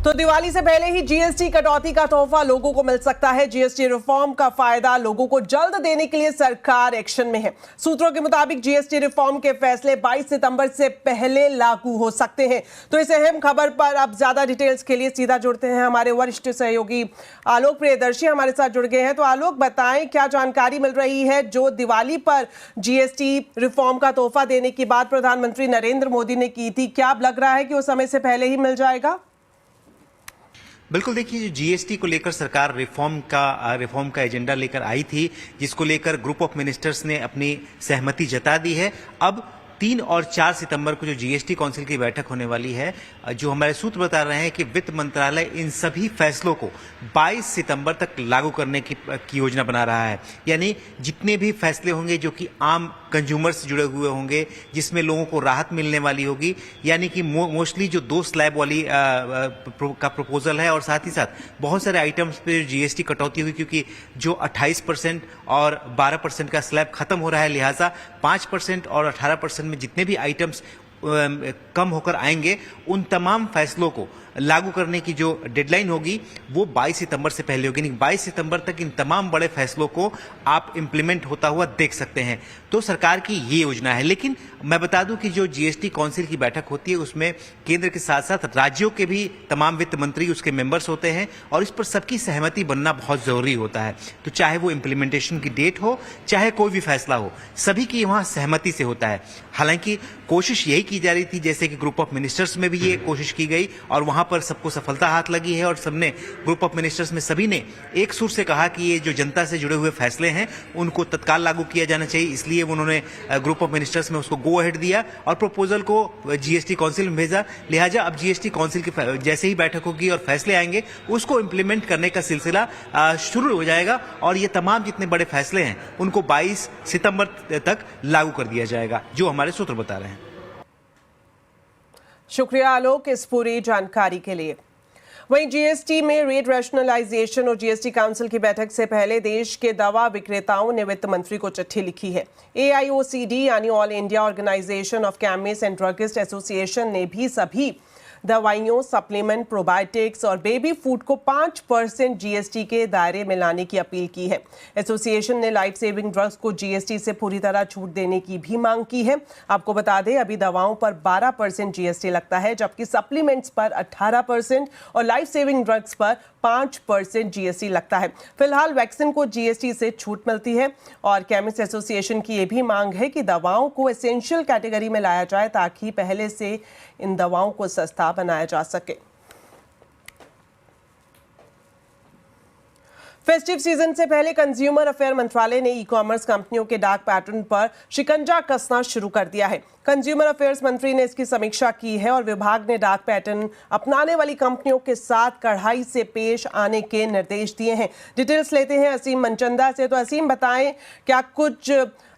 तो दिवाली से पहले ही जीएसटी कटौती का तोहफा लोगों को मिल सकता है। जीएसटी रिफॉर्म का फायदा लोगों को जल्द देने के लिए सरकार एक्शन में है। सूत्रों के मुताबिक जीएसटी रिफॉर्म के फैसले 22 सितंबर से पहले लागू हो सकते हैं। तो इस अहम खबर पर अब ज्यादा डिटेल्स के लिए सीधा जुड़ते हैं हमारे वरिष्ठ सहयोगी आलोक प्रियदर्शी हमारे साथ जुड़ गए हैं। तो आलोक, बताएं क्या जानकारी मिल रही है जो दिवाली पर जीएसटी रिफॉर्म का तोहफा देने की बात प्रधानमंत्री नरेंद्र मोदी ने की थी, क्या अब लग रहा है कि वो समय से पहले ही मिल जाएगा? बिल्कुल, देखिए, जो जीएसटी को लेकर सरकार रिफॉर्म का एजेंडा लेकर आई थी, जिसको लेकर ग्रुप ऑफ मिनिस्टर्स ने अपनी सहमति जता दी है। अब 3 और 4 सितंबर को जो जीएसटी काउंसिल की बैठक होने वाली है, जो हमारे सूत्र बता रहे हैं कि वित्त मंत्रालय इन सभी फैसलों को 22 सितंबर तक लागू करने की योजना बना रहा है। यानी जितने भी फैसले होंगे जो कि आम कंज्यूमर से जुड़े हुए होंगे, जिसमें लोगों को राहत मिलने वाली होगी, यानी कि मोस्टली जो 2 स्लैब वाली का प्रपोजल है, और साथ ही साथ बहुत सारे आइटम्स पे जीएसटी कटौती हुई, क्योंकि जो 28% और 12% का स्लैब खत्म हो रहा है, लिहाजा 5% और 18% में जितने भी आइटम्स कम होकर आएंगे, उन तमाम फैसलों को लागू करने की जो डेडलाइन होगी वो 22 सितंबर से पहले होगी। 22 सितंबर तक इन तमाम बड़े फैसलों को आप इंप्लीमेंट होता हुआ देख सकते हैं। तो सरकार की ये योजना है। लेकिन मैं बता दूं कि जो जीएसटी काउंसिल की बैठक होती है, उसमें केंद्र के साथ साथ राज्यों के भी तमाम वित्त मंत्री उसके मेंबर्स होते हैं, और इस पर सबकी सहमति बनना बहुत जरूरी होता है। तो चाहे वो इम्प्लीमेंटेशन की डेट हो, चाहे कोई भी फैसला हो, सभी की वहां सहमति से होता है। हालांकि कोशिश यही की जा रही थी, जैसे कि ग्रुप ऑफ मिनिस्टर्स में भी ये कोशिश की गई और वहां पर सबको सफलता हाथ लगी है, और सबने ग्रुप ऑफ मिनिस्टर्स में सभी ने एक सुर से कहा कि ये जो जनता से जुड़े हुए फैसले हैं उनको तत्काल लागू किया जाना चाहिए। इसलिए उन्होंने ग्रुप ऑफ मिनिस्टर्स में उसको गो अहेड दिया और प्रपोजल को जीएसटी काउंसिल में भेजा। लिहाजा अब जीएसटी काउंसिल की जैसे ही बैठक होगी और फैसले आएंगे, उसको इंप्लीमेंट करने का सिलसिला शुरू हो जाएगा, और ये तमाम जितने बड़े फैसले हैं उनको 22 सितंबर तक लागू कर दिया जाएगा, जो हमारे सूत्र बता रहे हैं। शुक्रिया आलोक इस पूरी जानकारी के लिए। वहीं जीएसटी में रेट रैशनलाइजेशन और जीएसटी काउंसिल की बैठक से पहले देश के दवा विक्रेताओं ने वित्त मंत्री को चिट्ठी लिखी है। AIOCD यानी All India Organisation of chemist and druggist association ने भी सभी दवाइयों, सप्लीमेंट, प्रोबायोटिक्स और बेबी फूड को 5% जीएसटी के दायरे में लाने की अपील की है। एसोसिएशन ने लाइफ सेविंग ड्रग्स को जीएसटी से पूरी तरह छूट देने की भी मांग की है। आपको बता दें, अभी दवाओं पर 12% जीएसटी लगता है, जबकि सप्लीमेंट्स पर 18% और लाइफ सेविंग ड्रग्स पर 5% जीएसटी लगता है। फिलहाल वैक्सीन को जीएसटी से छूट मिलती है, और केमिस्ट एसोसिएशन की यह भी मांग है कि दवाओं को एसेंशियल कैटेगरी में लाया जाए, ताकि पहले से इन दवाओं को सस्ता बनाया जा सके। फेस्टिव सीजन से पहले कंज्यूमर अफेयर मंत्रालय ने ई कॉमर्स कंपनियों के डार्क पैटर्न पर शिकंजा कसना शुरू कर दिया है। कंज्यूमर अफेयर्स मंत्री ने इसकी समीक्षा की है, और विभाग ने डार्क पैटर्न अपनाने वाली कंपनियों के साथ कड़ाई से पेश आने के निर्देश दिए हैं। डिटेल्स लेते हैं असीम मनचंदा से। तो असीम, बताएं क्या कुछ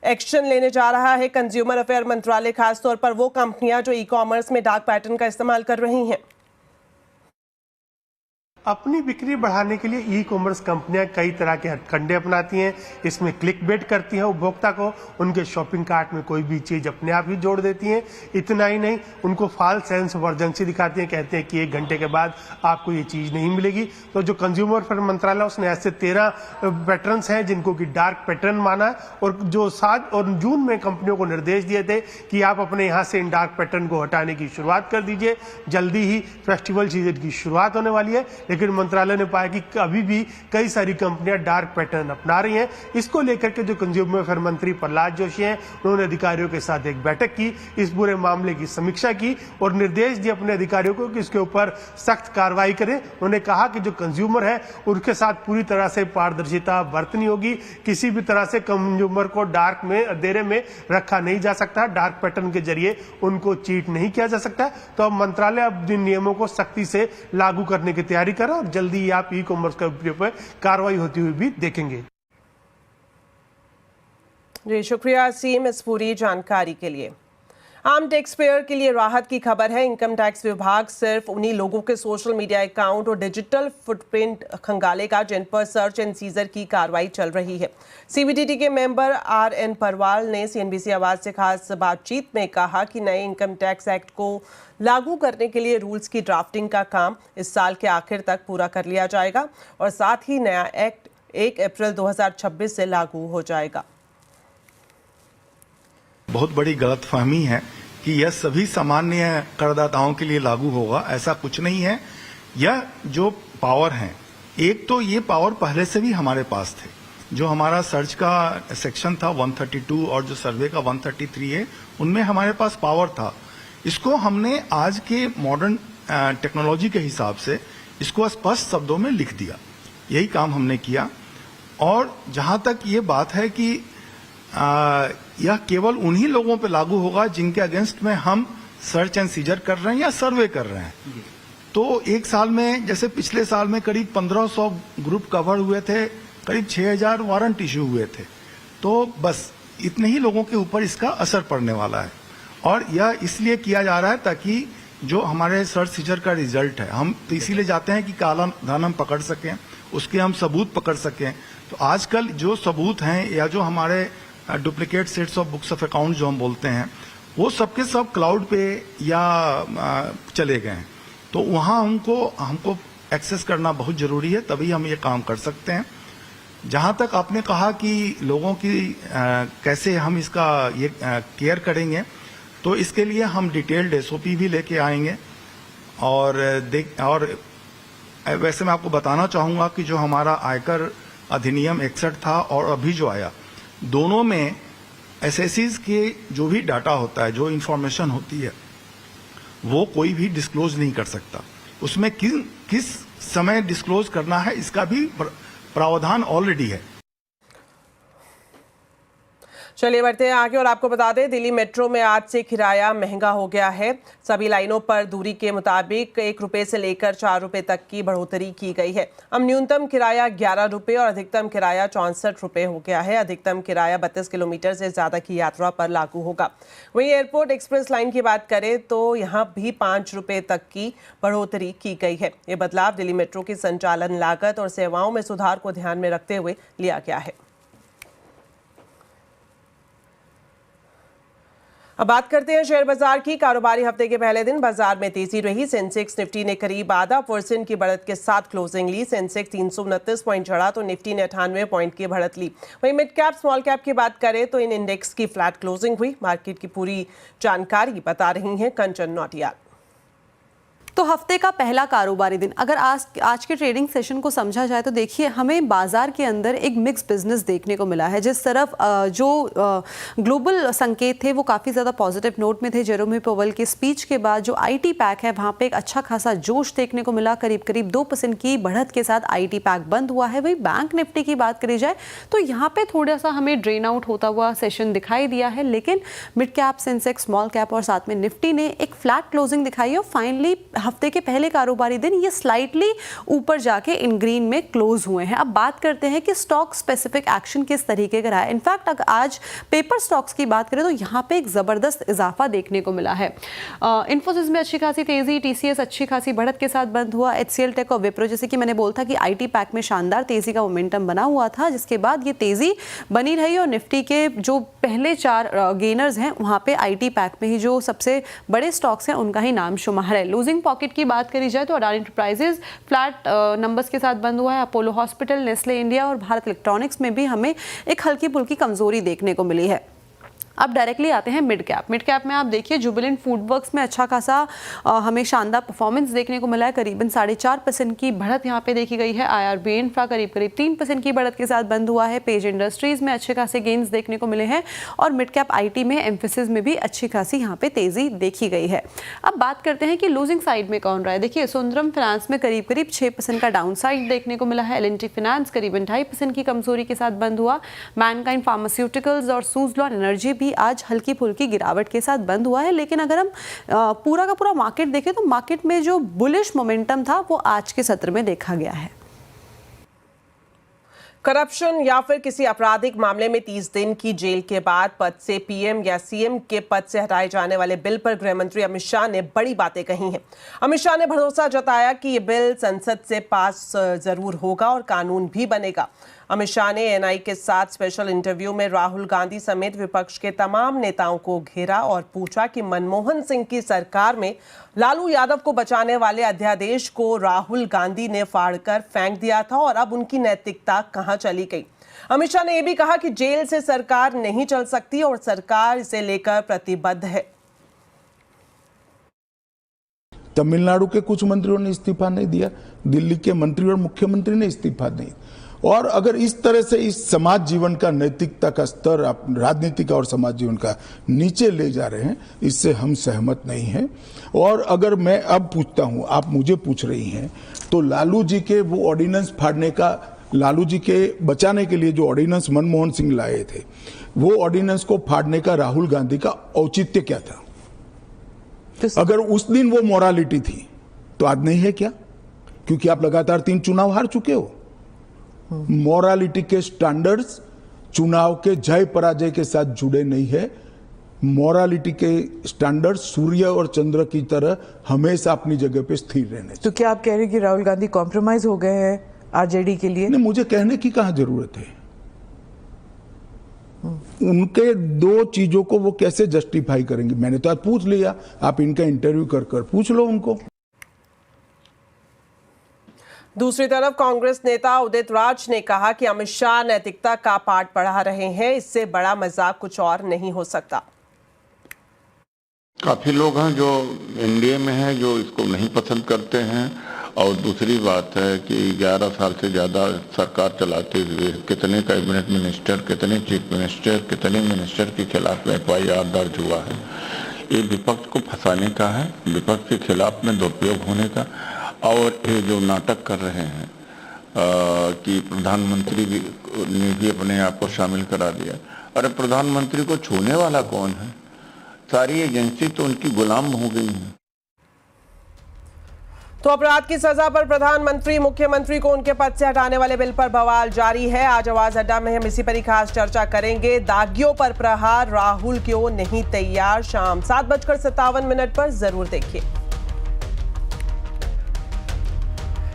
एक्शन लेने जा रहा है कंज्यूमर अफेयर मंत्रालय, खासतौर पर वो कंपनियां जो ई कॉमर्स में डार्क पैटर्न का इस्तेमाल कर रही हैं? अपनी बिक्री बढ़ाने के लिए ई कॉमर्स कंपनियां कई तरह के हथकंडे अपनाती हैं। इसमें क्लिक बेट करती हैं उपभोक्ता को, उनके शॉपिंग कार्ट में कोई भी चीज अपने आप ही जोड़ देती हैं। इतना ही नहीं, उनको फॉल्स सेंस ऑफ अर्जेंसी दिखाती हैं, कहते हैं कि 1 घंटे के बाद आपको ये चीज नहीं मिलेगी। तो जो कंज्यूमर अफेयर मंत्रालय, उसने ऐसे 13 पैटर्न्स हैं जिनको कि डार्क पैटर्न माना, और जो 7 और जून में कंपनियों को निर्देश दिए थे कि आप अपने यहाँ से इन डार्क पैटर्न को हटाने की शुरुआत कर दीजिए। जल्दी ही फेस्टिवल सीजन की शुरुआत होने वाली है, लेकिन मंत्रालय ने पाया कि अभी भी कई सारी कंपनियां डार्क पैटर्न अपना रही हैं। इसको लेकर के जो कंज्यूमर अफेयर मंत्री प्रहलाद जोशी हैं, उन्होंने अधिकारियों के साथ एक बैठक की, इस पूरे मामले की समीक्षा की और निर्देश दिए अपने अधिकारियों को कि इसके ऊपर सख्त कार्रवाई करें। उन्होंने कहा कि जो कंज्यूमर है उनके साथ पूरी तरह से पारदर्शिता बरतनी होगी। किसी भी तरह से कंज्यूमर को डार्क में, अंधेरे में रखा नहीं जा सकता, डार्क पैटर्न के जरिए उनको चीट नहीं किया जा सकता। तो अब मंत्रालय अब इन नियमों को सख्ती से लागू करने की तैयारी कर रहा है, और जल्दी ही आप ई कॉमर्स कंपनियों पर कार्रवाई होती हुई भी देखेंगे। जी शुक्रिया असीम इस पूरी जानकारी के लिए। आम टैक्स पेयर के लिए राहत की खबर है। इनकम टैक्स विभाग सिर्फ उन्हीं लोगों के सोशल मीडिया अकाउंट और डिजिटल फुटप्रिंट खंगालेगा जिन पर सर्च एंड सीजर की कार्रवाई चल रही है। सीबीडीटी के मेंबर RN परवाल ने CNBC आवाज से खास बातचीत में कहा कि नए इनकम टैक्स एक्ट को लागू करने के लिए रूल्स की ड्राफ्टिंग का काम इस साल के आखिर तक पूरा कर लिया जाएगा और साथ ही नया एक्ट 1 अप्रैल 2026 से लागू हो जाएगा। बहुत बड़ी गलतफहमी है कि यह सभी सामान्य करदाताओं के लिए लागू होगा, ऐसा कुछ नहीं है। यह जो पावर है, एक तो ये पावर पहले से भी हमारे पास थे। जो हमारा सर्च का सेक्शन था 132 और जो सर्वे का 133 है, उनमें हमारे पास पावर था। इसको हमने आज के मॉडर्न टेक्नोलॉजी के हिसाब से इसको स्पष्ट शब्दों में लिख दिया। यही काम हमने किया। और जहां तक ये बात है कि यह केवल उन्हीं लोगों पे लागू होगा जिनके अगेंस्ट में हम सर्च एंड सीजर कर रहे हैं या सर्वे कर रहे हैं। तो एक साल में, जैसे पिछले साल में करीब 1500 ग्रुप कवर हुए थे, करीब 6000 वारंट इश्यू हुए थे। तो बस इतने ही लोगों के ऊपर इसका असर पड़ने वाला है। और यह इसलिए किया जा रहा है ताकि जो हमारे सर्च सीजर का रिजल्ट है, हम तो इसीलिए जाते हैं कि काला धन हम पकड़ सकें, उसके हम सबूत पकड़ सकें। तो आजकल जो सबूत हैं या जो हमारे duplicate sets of books of account जो हम बोलते हैं, वो सबके सब क्लाउड पे या चले गए हैं। तो वहां हमको एक्सेस करना बहुत जरूरी है, तभी हम ये काम कर सकते हैं। जहां तक आपने कहा कि लोगों की कैसे हम इसका ये केयर करेंगे, तो इसके लिए हम डिटेल्ड SOP भी लेके आएंगे। और वैसे मैं आपको बताना चाहूंगा कि जो हमारा आयकर अधिनियम 61 था और अभी जो आया, दोनों में SSCs के जो भी डाटा होता है, जो इंफॉर्मेशन होती है, वो कोई भी डिस्क्लोज नहीं कर सकता। उसमें किस समय डिस्क्लोज करना है, इसका भी प्रावधान ऑलरेडी है। चलिए बढ़ते हैं आगे और आपको बता दें, दिल्ली मेट्रो में आज से किराया महंगा हो गया है। सभी लाइनों पर दूरी के मुताबिक 1 रुपये से लेकर 4 रुपये तक की बढ़ोतरी की गई है। अब न्यूनतम किराया 11 रुपये और अधिकतम किराया 64 रुपये हो गया है। अधिकतम किराया 32 किलोमीटर से ज्यादा की यात्रा पर लागू होगा। वहीं एयरपोर्ट एक्सप्रेस लाइन की बात करें तो यहाँ भी 5 रुपये तक की बढ़ोतरी की गई है। ये बदलाव दिल्ली मेट्रो की संचालन लागत और सेवाओं में सुधार को ध्यान में रखते हुए लिया गया है। अब बात करते हैं शेयर बाजार की। कारोबारी हफ्ते के पहले दिन बाजार में तेजी रही। सेंसेक्स निफ्टी ने करीब 0.5% की बढ़त के साथ क्लोजिंग ली। सेंसेक्स 329 पॉइंट चढ़ा तो निफ्टी ने 98 पॉइंट की बढ़त ली। वहीं मिड कैप स्मॉल कैप की बात करें तो इन इंडेक्स की फ्लैट क्लोजिंग हुई। मार्केट की पूरी जानकारी बता रही हैं कंचन नौटियाल। तो हफ्ते का पहला कारोबारी दिन, अगर आज के ट्रेडिंग सेशन को समझा जाए तो देखिए हमें बाजार के अंदर एक मिक्स बिजनेस देखने को मिला है। जिस तरफ जो ग्लोबल संकेत थे वो काफ़ी ज़्यादा पॉजिटिव नोट में थे। जेरोमी पोवेल के स्पीच के बाद जो IT पैक है वहाँ पे एक अच्छा खासा जोश देखने को मिला। करीब 2% की बढ़त के साथ IT पैक बंद हुआ है। वही बैंक निफ्टी की बात करी जाए तो यहाँ पे थोड़ा सा हमें ड्रेन आउट होता हुआ सेशन दिखाई दिया है, लेकिन mid cap, Sensex, small cap और साथ में निफ्टी ने एक फ्लैट क्लोजिंग दिखाई है। और फाइनली हफ्ते के पहले कारोबारी दिन ये स्लाइटली ऊपर जाके इन ग्रीन में क्लोज हुए हैं। अब बात करते हैं कि स्टॉक स्पेसिफिक एक्शन किस तरीके का रहा है। इनफैक्ट अगर आज पेपर स्टॉक्स की बात करें तो यहाँ पे एक जबरदस्त इजाफा देखने को मिला है। इन्फोसिस में अच्छी खासी तेजी, TCS अच्छी खासी बढ़त के साथ बंद हुआ। HCL टेक और विप्रो, जैसे कि मैंने बोला था कि IT पैक में शानदार तेजी का मोमेंटम बना हुआ था, जिसके बाद ये तेजी बनी रही। और निफ्टी के जो पहले 4 गेनर्स हैं वहाँ पे IT पैक में ही जो सबसे बड़े स्टॉक्स हैं उनका ही नाम शुमार है। लूजिंग पॉकेट की बात करी जाए तो अडानी एंटरप्राइजेज फ्लैट नंबर्स के साथ बंद हुआ है। अपोलो हॉस्पिटल, नेस्ले इंडिया और भारत इलेक्ट्रॉनिक्स में भी हमें एक हल्की फुल्की कमजोरी देखने को मिली है। अब डायरेक्टली आते हैं मिड कैप। मिड कैप में आप देखिए जुबिलेंट फूडवर्क्स में अच्छा खासा हमें शानदार परफॉर्मेंस देखने को मिला है। करीबन 4.5% की बढ़त यहाँ पे देखी गई है। IRB इंफ्रा करीब 3% की बढ़त के साथ बंद हुआ है। पेज इंडस्ट्रीज में अच्छे खासे गेन्स देखने को मिले हैं और मिड कैप IT में एम्फेसिस में भी अच्छी खासी यहाँ पे तेजी देखी गई है। अब बात करते हैं कि लूजिंग साइड में कौन रहा है। देखिए सुंदरम फाइनेंस में करीब 6% का डाउन साइड देखने को मिला है। L&T फाइनेंस करीबन 2.5% की कमजोरी के साथ बंद हुआ। मैनकाइंड फार्मास्यूटिकल्स और सुज़लॉन एनर्जी भी आज हल्की फुल्की गिरावट के साथ बंद हुआ है। लेकिन अगर हम पूरा का पूरा मार्केट देखें तो मार्केट में जो बुलिश मोमेंटम था वो आज के सत्र में देखा गया है। करप्शन या फिर किसी आपराधिक मामले में 30 दिन की जेल के बाद पद से पीएम या सीएम के पद से हटाए जाने वाले बिल पर गृह मंत्री अमित शाह ने बड़ी बातें कही हैं। अमित शाह ने भरोसा जताया कि ये बिल संसद से पास जरूर होगा और कानून भी बनेगा। अमित शाह ने एएनआई के साथ स्पेशल इंटरव्यू में राहुल गांधी समेत विपक्ष के तमाम नेताओं को घेरा और पूछा कि मनमोहन सिंह की सरकार में लालू यादव को बचाने वाले अध्यादेश को राहुल गांधी ने फाड़कर फेंक दिया था और अब उनकी नैतिकता कहां चली गई। अमित शाह ने यह भी कहा कि जेल से सरकार नहीं चल सकती और सरकार इसे लेकर प्रतिबद्ध है। तमिलनाडु के कुछ मंत्रियों ने इस्तीफा नहीं दिया, दिल्ली के मंत्री और मुख्यमंत्री ने इस्तीफा नहीं। और अगर इस तरह से इस समाज जीवन का नैतिकता का स्तर आप राजनीतिक और समाज जीवन का नीचे ले जा रहे हैं, इससे हम सहमत नहीं हैं। और अगर मैं अब पूछता हूं, आप मुझे पूछ रही हैं, तो लालू जी के वो ऑर्डिनेंस फाड़ने का, लालू जी के बचाने के लिए जो ऑर्डिनेंस मनमोहन सिंह लाए थे, वो ऑर्डिनेंस को फाड़ने का राहुल गांधी का औचित्य क्या था? अगर उस दिन वो मोरालिटी थी तो आज नहीं है क्या? क्योंकि आप लगातार 3 चुनाव हार चुके हो। मोरालिटी के स्टैंडर्ड्स चुनाव के जय पराजय के साथ जुड़े नहीं है। मोरालिटी के स्टैंडर्ड्स सूर्य और चंद्र की तरह हमेशा अपनी जगह पे स्थिर रहने चाहिए। तो क्या आप कह रहे हैं कि राहुल गांधी कॉम्प्रोमाइज हो गए हैं आरजेडी के लिए? नहीं, मुझे कहने की कहां जरूरत है। उनके 2 चीजों को वो कैसे जस्टिफाई करेंगे? मैंने तो आज पूछ लिया, आप इनका इंटरव्यू कर पूछ लो उनको। दूसरी तरफ कांग्रेस नेता उदित राज ने कहा कि अमित शाह नैतिकता का पाठ पढ़ा रहे हैं, इससे बड़ा मजाक कुछ और नहीं हो सकता। काफी लोग हैं जो एनडीए में हैं जो इसको नहीं पसंद करते हैं। और दूसरी बात है कि 11 साल से ज्यादा सरकार चलाते हुए कितने कैबिनेट मिनिस्टर, कितने चीफ मिनिस्टर, कितने मिनिस्टर के खिलाफ FIR दर्ज हुआ है। ये विपक्ष को फंसाने का है, विपक्ष के खिलाफ में दुरुपयोग होने का। और ये जो नाटक कर रहे हैं कि प्रधानमंत्री ने भी अपने आप को शामिल करा दिया। अरे प्रधानमंत्री को छूने वाला कौन है? सारी एजेंसी तो उनकी गुलाम हो गई है। तो अपराध की सजा पर प्रधानमंत्री मुख्यमंत्री को उनके पद से हटाने वाले बिल पर बवाल जारी है। आज आवाज अड्डा में हम इसी पर ही खास चर्चा करेंगे। दागियों पर प्रहार, राहुल क्यों नहीं तैयार, शाम 7:57 पर जरूर देखिए।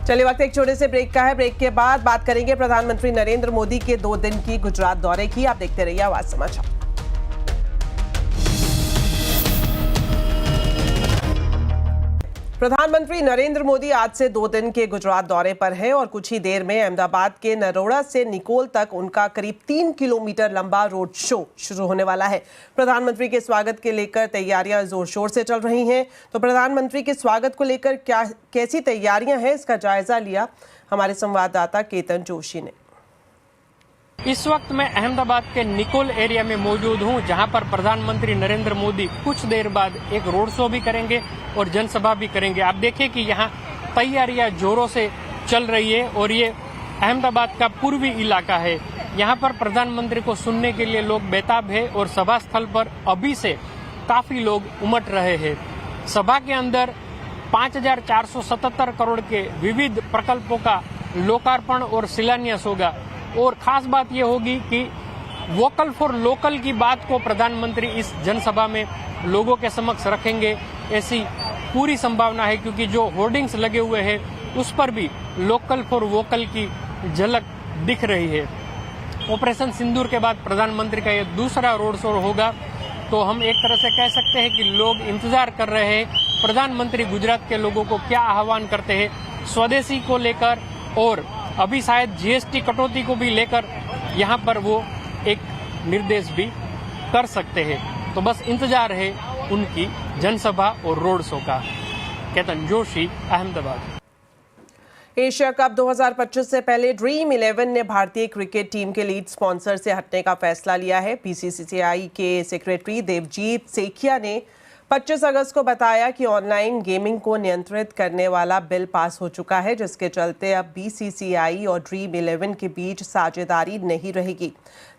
चलिए, वक्त एक छोटे से ब्रेक का है। ब्रेक के बाद बात करेंगे प्रधानमंत्री नरेंद्र मोदी के 2 दिन की गुजरात दौरे की। आप देखते रहिए आवाज समाचार। प्रधानमंत्री नरेंद्र मोदी आज से 2 दिन के गुजरात दौरे पर हैं और कुछ ही देर में अहमदाबाद के नरोड़ा से निकोल तक उनका करीब 3 किलोमीटर लंबा रोड शो शुरू होने वाला है। प्रधानमंत्री के स्वागत के लेकर तैयारियां जोर शोर से चल रही हैं। तो प्रधानमंत्री के स्वागत को लेकर कैसी तैयारियां हैं, इसका जायजा लिया हमारे संवाददाता केतन जोशी ने। इस वक्त मैं अहमदाबाद के निकोल एरिया में मौजूद हूं, जहां पर प्रधानमंत्री नरेंद्र मोदी कुछ देर बाद एक रोड शो भी करेंगे और जनसभा भी करेंगे। आप देखिए कि यहां तैयारियां जोरों से चल रही है और ये अहमदाबाद का पूर्वी इलाका है। यहां पर प्रधानमंत्री को सुनने के लिए लोग बेताब है और सभा स्थल पर अभी से काफी लोग उमड़ रहे हैं। सभा के अंदर 5,477 करोड़ के विविध प्रकल्पों का लोकार्पण और शिलान्यास होगा। और खास बात यह होगी कि वोकल फॉर लोकल की बात को प्रधानमंत्री इस जनसभा में लोगों के समक्ष रखेंगे, ऐसी पूरी संभावना है, क्योंकि जो होर्डिंग्स लगे हुए हैं उस पर भी लोकल फॉर वोकल की झलक दिख रही है। ऑपरेशन सिंदूर के बाद प्रधानमंत्री का यह दूसरा रोड शो होगा, तो हम एक तरह से कह सकते हैं कि लोग इंतजार कर रहे हैं प्रधानमंत्री गुजरात के लोगों को क्या आह्वान करते हैं स्वदेशी को लेकर, और अभी शायद जीएसटी कटौती को भी लेकर यहाँ पर वो एक निर्देश भी कर सकते हैं। तो बस इंतजार है उनकी जनसभा और रोड शो का। केतन जोशी, अहमदाबाद। एशिया कप 2025 से पहले ड्रीम 11 ने भारतीय क्रिकेट टीम के लीड स्पॉन्सर से हटने का फैसला लिया है। बीसीसीआई के सेक्रेटरी देवजीत सेखिया ने 25 अगस्त को बताया कि ऑनलाइन गेमिंग को नियंत्रित करने वाला बिल पास हो चुका है, जिसके चलते अब BCCI और ड्रीम 11 के बीच साझेदारी नहीं रहेगी।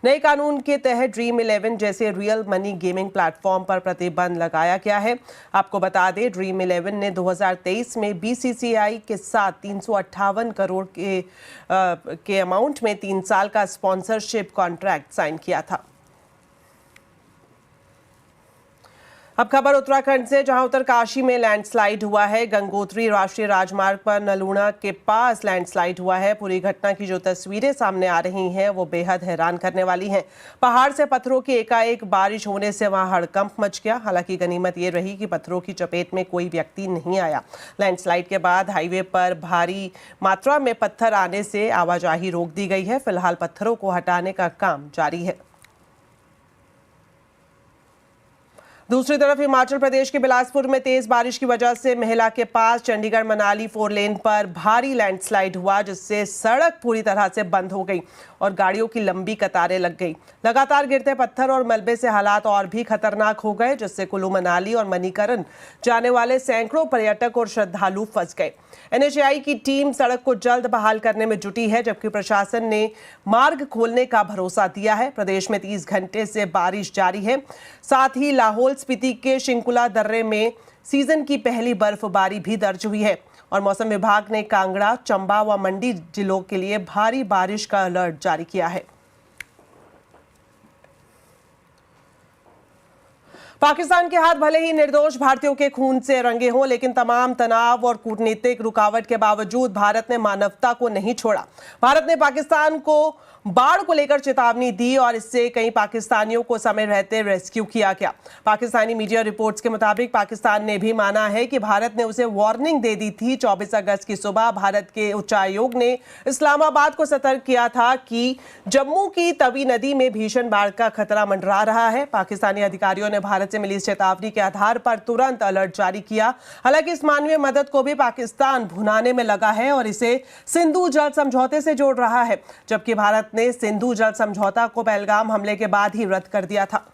नए कानून के तहत ड्रीम 11 जैसे रियल मनी गेमिंग प्लेटफॉर्म पर प्रतिबंध लगाया गया है। आपको बता दें, ड्रीम 11 ने 2023 में BCCI के साथ 358 करोड़ के अमाउंट में 3 साल का स्पॉन्सरशिप कॉन्ट्रैक्ट साइन किया था। अब खबर उत्तराखंड से, जहां उत्तरकाशी में लैंडस्लाइड हुआ है। गंगोत्री राष्ट्रीय राजमार्ग पर नलूना के पास लैंडस्लाइड हुआ है। पूरी घटना की जो तस्वीरें सामने आ रही हैं वो बेहद हैरान करने वाली हैं। पहाड़ से पत्थरों की एकाएक बारिश होने से वहां हड़कंप मच गया। हालांकि गनीमत ये रही कि पत्थरों की चपेट में कोई व्यक्ति नहीं आया। लैंडस्लाइड के बाद हाईवे पर भारी मात्रा में पत्थर आने से आवाजाही रोक दी गई है। फिलहाल पत्थरों को हटाने का काम जारी है। दूसरी तरफ हिमाचल प्रदेश के बिलासपुर में तेज बारिश की वजह से मेहला के पास चंडीगढ़ मनाली 4 लेन पर भारी लैंडस्लाइड हुआ, जिससे सड़क पूरी तरह से बंद हो गई और गाड़ियों की लंबी कतारें लग गई। लगातार गिरते पत्थर और मलबे से हालात और भी खतरनाक हो गए, जिससे कुल्लू मनाली और मणिकरण जाने वाले सैकड़ों पर्यटक और श्रद्धालु फंस गए। NHAI की टीम सड़क को जल्द बहाल करने में जुटी है, जबकि प्रशासन ने मार्ग खोलने का भरोसा दिया है। प्रदेश में 30 घंटे से बारिश जारी है। साथ ही लाहौल स्पीति के शिंकुला दर्रे में सीजन की पहली बर्फबारी भी दर्ज हुई है और मौसम विभाग ने कांगड़ा, चंबा व मंडी जिलों के लिए भारी बारिश का अलर्ट जारी किया है। पाकिस्तान के हाथ भले ही निर्दोष भारतीयों के खून से रंगे हों, लेकिन तमाम तनाव और कूटनीतिक रुकावट के बावजूद भारत ने मानवता को नहीं छोड़ा। भारत ने पाकिस्तान को बाढ़ को लेकर चेतावनी दी और इससे कई पाकिस्तानियों को समय रहते रेस्क्यू किया गया। पाकिस्तानी मीडिया रिपोर्ट्स के मुताबिक पाकिस्तान ने भी माना है कि भारत ने उसे वार्निंग दे दी थी। 24 अगस्त की सुबह भारत के उच्चायोग ने इस्लामाबाद को सतर्क किया था कि जम्मू की तवी नदी में भीषण बाढ़ का खतरा मंडरा रहा है। पाकिस्तानी अधिकारियों ने भारत से मिली चेतावनी के आधार पर तुरंत अलर्ट जारी किया। हालांकि इस मानवीय मदद को भी पाकिस्तान भुनाने में लगा है और इसे सिंधु जल समझौते से जोड़ रहा है, जबकि भारत ने सिंधु जल समझौता को पहलगाम हमले के बाद ही रद्द कर दिया था।